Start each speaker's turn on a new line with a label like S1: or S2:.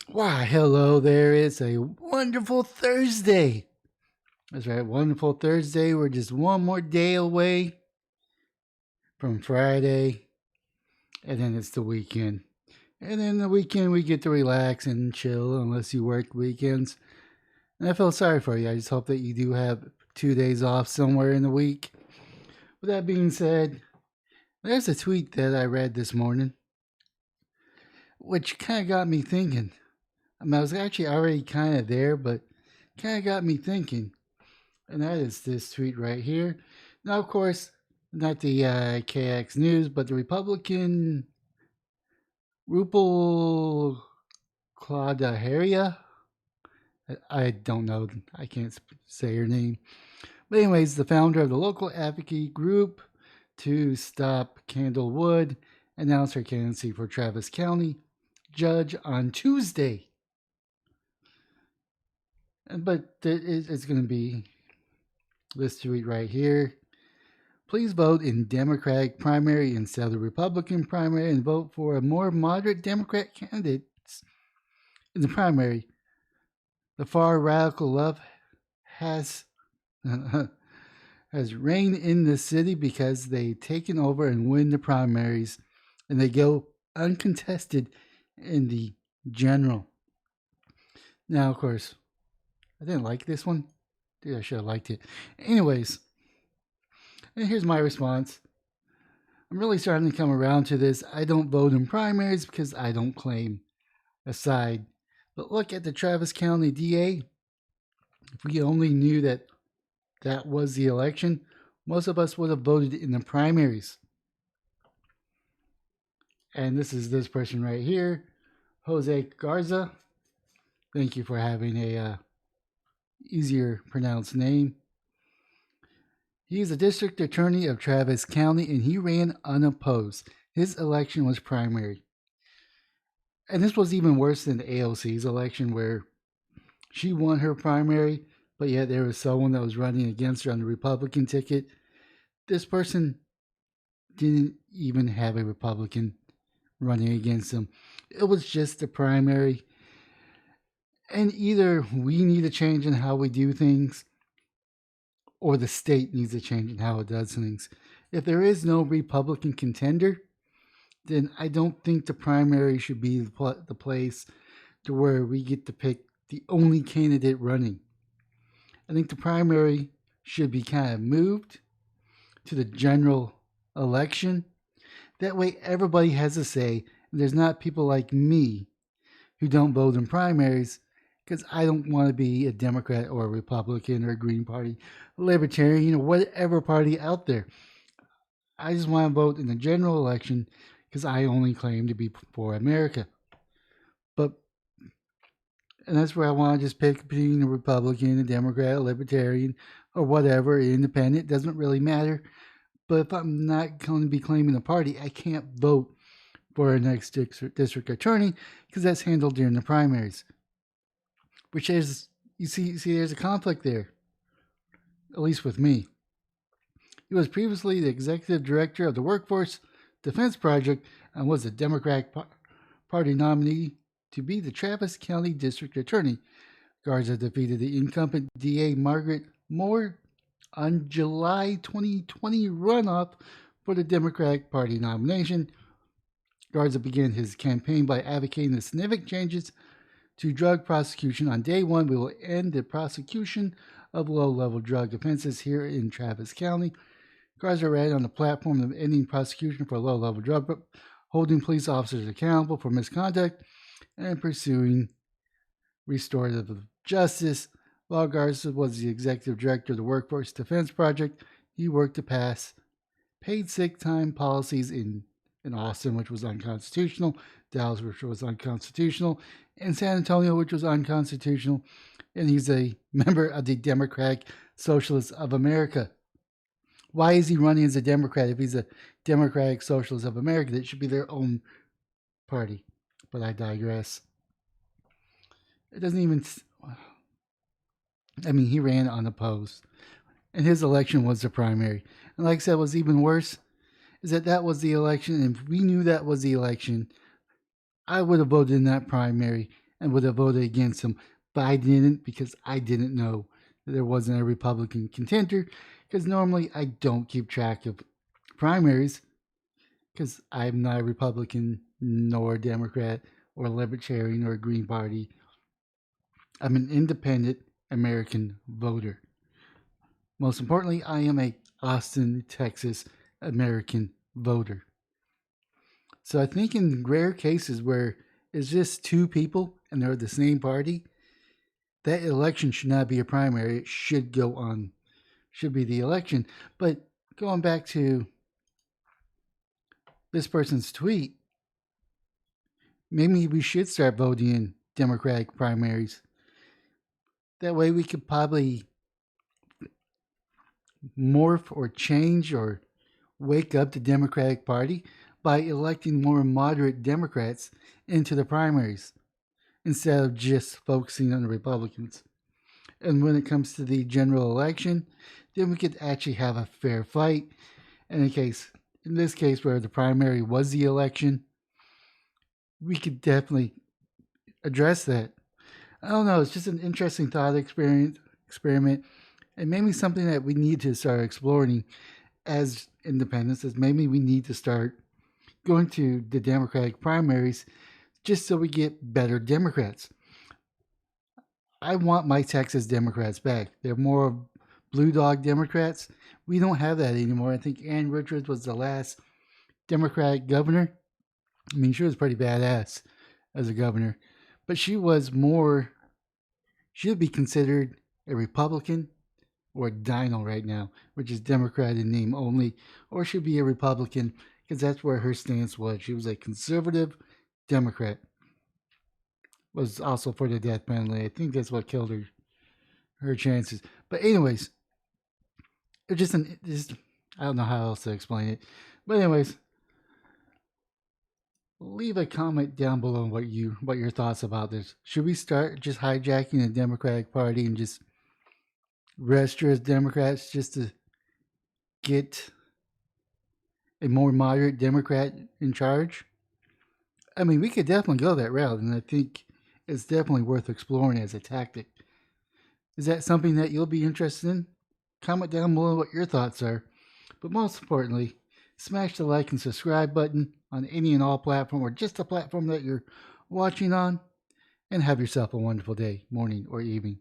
S1: Why, hello there. It's a wonderful Thursday. That's right, wonderful Thursday. We're just one more day away from Friday, and then it's the weekend. And then the weekend, we get to relax and chill unless you work weekends. And I feel sorry for you. I just hope that you do have 2 days off somewhere in the week. With that being said, there's a tweet that I read this morning, which kind of got me thinking. I was actually already kind of there, but kind of got me thinking. And that is this tweet right here. Now, of course, not the KX News, but the Republican Rupal Claudaharia. I don't know. I can't say her name. But anyways, the founder of the local advocacy group to stop Candlewood announced her candidacy for Travis County judge on Tuesday. But it's going to be this tweet right here. Please vote in Democratic primary instead of the Republican primary and vote for a more moderate Democrat candidates in the primary. The far radical left has has reigned in the city because they've taken over and win the primaries, and they go uncontested in the general. Now, of course, I didn't like this one. Dude, I should have liked it. Anyways, and here's my response. I'm really starting to come around to this. I don't vote in primaries because I don't claim a side. But look at the Travis County DA. If we only knew that that was the election, most of us would have voted in the primaries. And this is this person right here, Jose Garza. Thank you for having a easier pronounced name. He's a district attorney of Travis County, and he ran unopposed. His election was primary. And this was even worse than AOC's election, where she won her primary, but yet there was someone that was running against her on the Republican ticket. This person didn't even have a Republican running against him. It was just the primary. And either we need a change in how we do things, or the state needs a change in how it does things. If there is no Republican contender, then I don't think the primary should be the place to where we get to pick the only candidate running. I think the primary should be kind of moved to the general election. That way everybody has a say, and there's not people like me who don't vote in primaries because I don't want to be a Democrat or a Republican or a Green Party, a Libertarian, or whatever party out there. I just want to vote in the general election because I only claim to be for America. But, and that's where I want to just pick between a Republican, a Democrat, a Libertarian, or whatever, independent, doesn't really matter. But if I'm not going to be claiming a party, I can't vote for a next district attorney because that's handled during the primaries. Which is, you see, there's a conflict there, at least with me. He was previously the executive director of the Workforce Defense Project and was the Democratic Party nominee to be the Travis County District Attorney. Garza defeated the incumbent DA Margaret Moore on July 2020 runoff for the Democratic Party nomination. Garza began his campaign by advocating the significant changes to drug prosecution. On day one, we will end the prosecution of low-level drug offenses here in Travis County. Garza ran on the platform of ending prosecution for low-level drug, holding police officers accountable for misconduct, and pursuing restorative justice. While Garza was the executive director of the Workforce Defense Project, he worked to pass paid sick time policies in Austin, which was unconstitutional, Dallas, which was unconstitutional, and San Antonio, which was unconstitutional. And he's a member of the Democratic Socialists of America. Why is he running as a Democrat if he's a Democratic Socialist of America? That should be their own party. But I digress. It doesn't even. I mean, he ran unopposed, and his election was the primary. And like I said, what's even worse is that was the election. And if we knew that was the election, I would have voted in that primary, and would have voted against him, but I didn't because I didn't know that there wasn't a Republican contender, because normally I don't keep track of primaries because I'm not a Republican nor a Democrat or a Libertarian or a Green Party. I'm an independent American voter. Most importantly, I am a Austin, Texas American voter. So I think in rare cases where it's just two people and they're the same party, that election should not be a primary. It should be the election. But going back to this person's tweet, maybe we should start voting in Democratic primaries. That way we could probably morph or change or wake up the Democratic Party by electing more moderate Democrats into the primaries instead of just focusing on the Republicans. And when it comes to the general election, then we could actually have a fair fight. In this case where the primary was the election, we could definitely address that. I don't know, it's just an interesting thought experiment, and maybe something that we need to start exploring as independents, is maybe we need to start going to the Democratic primaries just so we get better Democrats. I want my Texas Democrats back. They're more blue dog Democrats. We don't have that anymore. I think Ann Richards was the last Democratic governor. I mean, she was pretty badass as a governor, but she would be considered a Republican or a Dino right now, which is Democrat in name only, or she'd be a Republican because that's where her stance was. She was a conservative Democrat. Was also for the death penalty. I think that's what killed her chances. But anyways, it's just I don't know how else to explain it. But anyways, leave a comment down below what your thoughts about this. Should we start just hijacking the Democratic Party and just register as Democrats just to get a more moderate Democrat in charge? I mean, we could definitely go that route, and I think it's definitely worth exploring as a tactic. Is that something that you'll be interested in? Comment down below what your thoughts are. But most importantly, smash the like and subscribe button on any and all platform, or just the platform that you're watching on, and have yourself a wonderful day, morning, or evening.